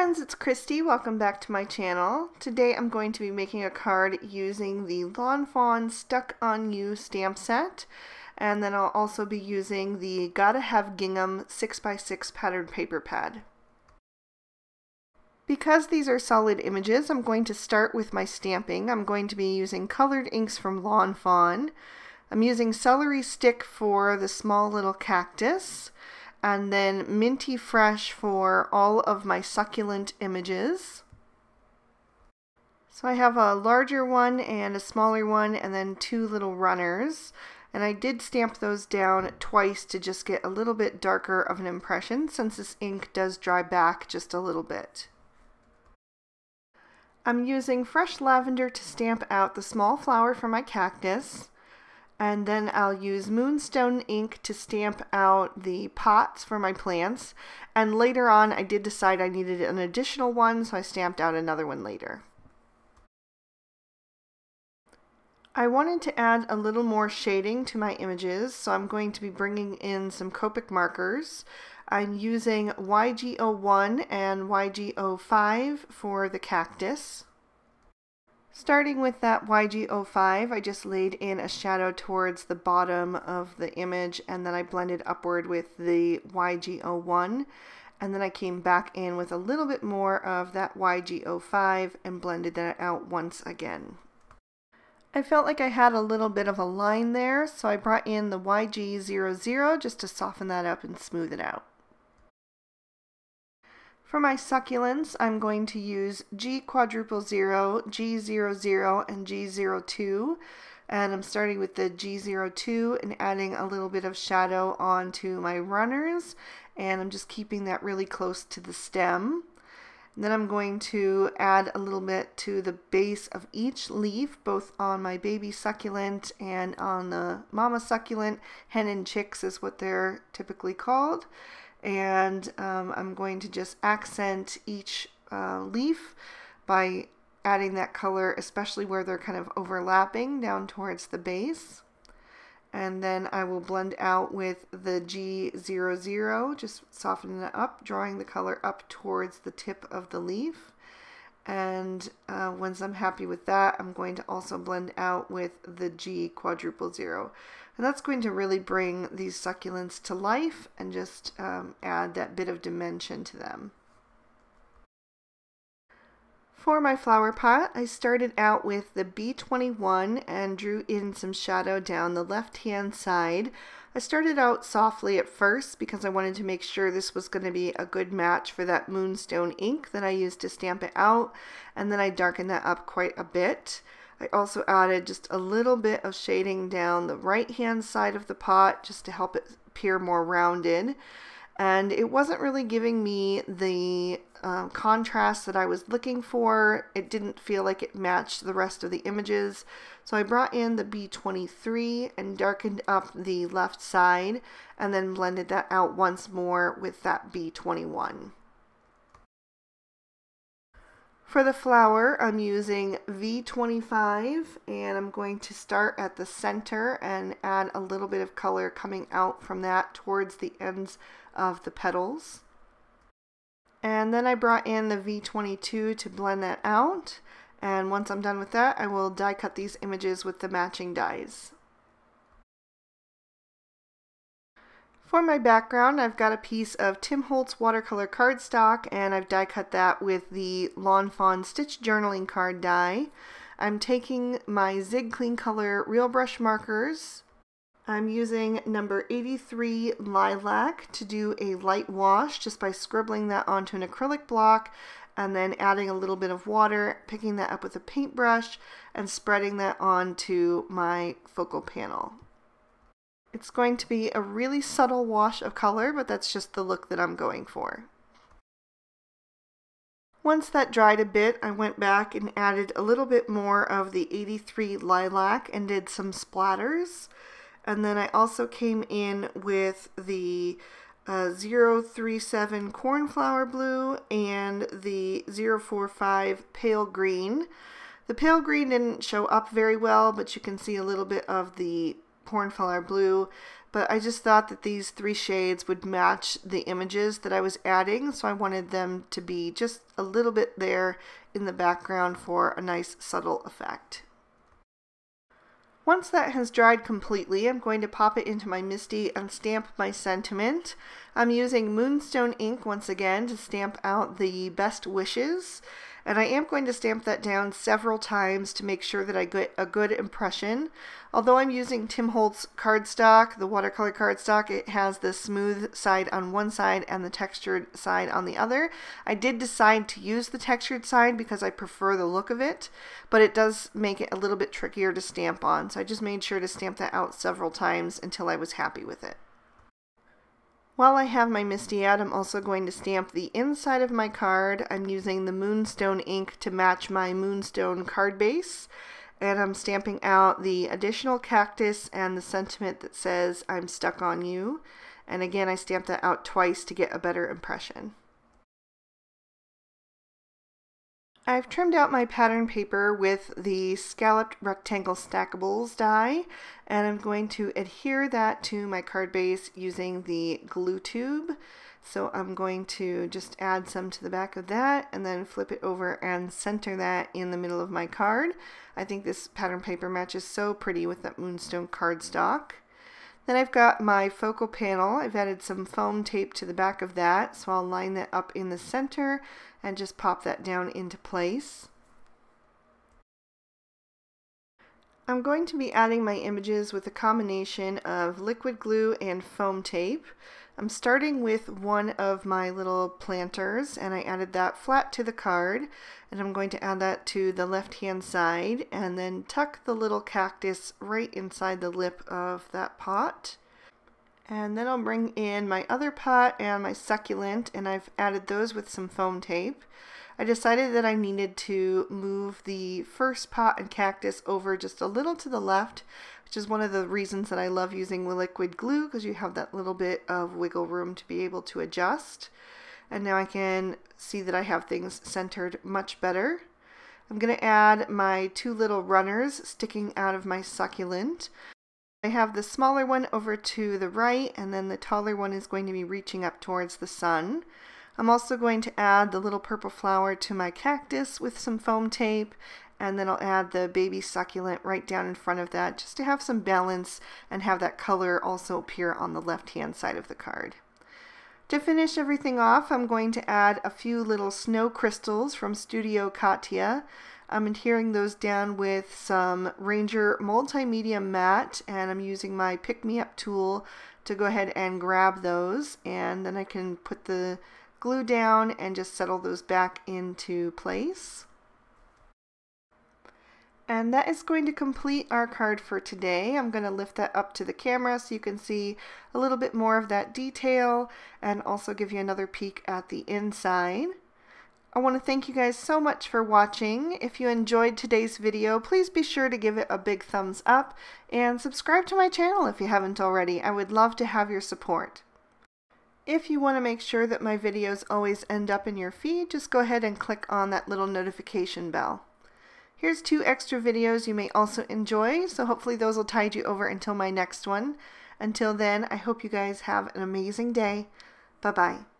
friends, it's Christy. Welcome back to my channel. Today I'm going to be making a card using the Lawn Fawn Stuck On You stamp set, and then I'll also be using the Gotta Have Gingham 6x6 patterned paper pad. Because these are solid images, I'm going to start with my stamping. I'm going to be using colored inks from Lawn Fawn. I'm using celery stick for the small little cactus, and then Minty Fresh for all of my succulent images. So I have a larger one and a smaller one, and then two little runners. And I did stamp those down twice to just get a little bit darker of an impression, since this ink does dry back just a little bit. I'm using fresh lavender to stamp out the small flower for my cactus. And then I'll use moonstone ink to stamp out the pots for my plants. And later on I did decide I needed an additional one, so I stamped out another one later. I wanted to add a little more shading to my images, so I'm going to be bringing in some Copic markers. I'm using YG01 and YG05 for the cactus. Starting with that YG05, I just laid in a shadow towards the bottom of the image, and then I blended upward with the YG01, and then I came back in with a little bit more of that YG05 and blended that out once again. I felt like I had a little bit of a line there, so I brought in the YG00 just to soften that up and smooth it out. For my succulents, I'm going to use G00, G00, and G02, and I'm starting with the G02 and adding a little bit of shadow onto my runners, and I'm just keeping that really close to the stem. And then I'm going to add a little bit to the base of each leaf, both on my baby succulent and on the mama succulent. Hen and chicks is what they're typically called. And I'm going to just accent each leaf by adding that color, especially where they're kind of overlapping down towards the base. And then I will blend out with the G00, just softening it up, drawing the color up towards the tip of the leaf. And once I'm happy with that, I'm going to also blend out with the G00. And that's going to really bring these succulents to life and just add that bit of dimension to them. For my flower pot, I started out with the B21 and drew in some shadow down the left-hand side. I started out softly at first because I wanted to make sure this was going to be a good match for that moonstone ink that I used to stamp it out, and then I darkened that up quite a bit. I also added just a little bit of shading down the right-hand side of the pot just to help it appear more rounded. And it wasn't really giving me the contrast that I was looking for. It didn't feel like it matched the rest of the images. So I brought in the B23 and darkened up the left side and then blended that out once more with that B21. For the flower, I'm using V25, and I'm going to start at the center and add a little bit of color coming out from that towards the ends of the petals. And then I brought in the V22 to blend that out, and once I'm done with that, I will die cut these images with the matching dies. For my background, I've got a piece of Tim Holtz watercolor cardstock, and I've die cut that with the Lawn Fawn Stitch Journaling card die. I'm taking my Zig Clean Color Real Brush markers. I'm using number 83 Lilac to do a light wash just by scribbling that onto an acrylic block and then adding a little bit of water, picking that up with a paintbrush, and spreading that onto my focal panel. It's going to be a really subtle wash of color, but that's just the look that I'm going for. Once that dried a bit, I went back and added a little bit more of the 83 Lilac and did some splatters. And then I also came in with the 037 Cornflower Blue and the 045 Pale Green. The pale green didn't show up very well, but you can see a little bit of the Cornflower Blue, but I just thought that these 3 shades would match the images that I was adding, so I wanted them to be just a little bit there in the background for a nice subtle effect. Once that has dried completely, I'm going to pop it into my MISTI and stamp my sentiment. I'm using Moonstone ink once again to stamp out the best wishes, and I am going to stamp that down several times to make sure that I get a good impression. Although I'm using Tim Holtz cardstock, the watercolor cardstock, it has the smooth side on one side and the textured side on the other. I did decide to use the textured side because I prefer the look of it, but it does make it a little bit trickier to stamp on, so I just made sure to stamp that out several times until I was happy with it. While I have my MISTI out, I'm also going to stamp the inside of my card. I'm using the Moonstone ink to match my Moonstone card base, and I'm stamping out the additional cactus and the sentiment that says "I'm stuck on you." And again, I stamped that out twice to get a better impression. I've trimmed out my pattern paper with the Scalloped Rectangle Stackables die, and I'm going to adhere that to my card base using the glue tube. So I'm going to just add some to the back of that and then flip it over and center that in the middle of my card. I think this pattern paper matches so pretty with that Moonstone cardstock. Then I've got my focal panel. I've added some foam tape to the back of that, so I'll line that up in the center and just pop that down into place. I'm going to be adding my images with a combination of liquid glue and foam tape. I'm starting with one of my little planters, and I added that flat to the card, and I'm going to add that to the left hand side and then tuck the little cactus right inside the lip of that pot. And then I'll bring in my other pot and my succulent, and I've added those with some foam tape. I decided that I needed to move the first pot and cactus over just a little to the left, which is one of the reasons that I love using liquid glue, because you have that little bit of wiggle room to be able to adjust. And now I can see that I have things centered much better. I'm going to add my 2 little runners sticking out of my succulent. I have the smaller one over to the right, and then the taller one is going to be reaching up towards the sun. I'm also going to add the little purple flower to my cactus with some foam tape, and then I'll add the baby succulent right down in front of that just to have some balance and have that color also appear on the left hand side of the card. To finish everything off, I'm going to add a few little snow crystals from Studio Katya. I'm adhering those down with some Ranger Multimedia Matte, and I'm using my Pick Me Up tool to go ahead and grab those, and then I can put the glue down and just settle those back into place. And that is going to complete our card for today. I'm going to lift that up to the camera so you can see a little bit more of that detail and also give you another peek at the inside. I want to thank you guys so much for watching. If you enjoyed today's video, please be sure to give it a big thumbs up and subscribe to my channel if you haven't already. I would love to have your support. If you want to make sure that my videos always end up in your feed, just go ahead and click on that little notification bell. Here's 2 extra videos you may also enjoy, so hopefully those will tide you over until my next one. Until then, I hope you guys have an amazing day. Bye-bye.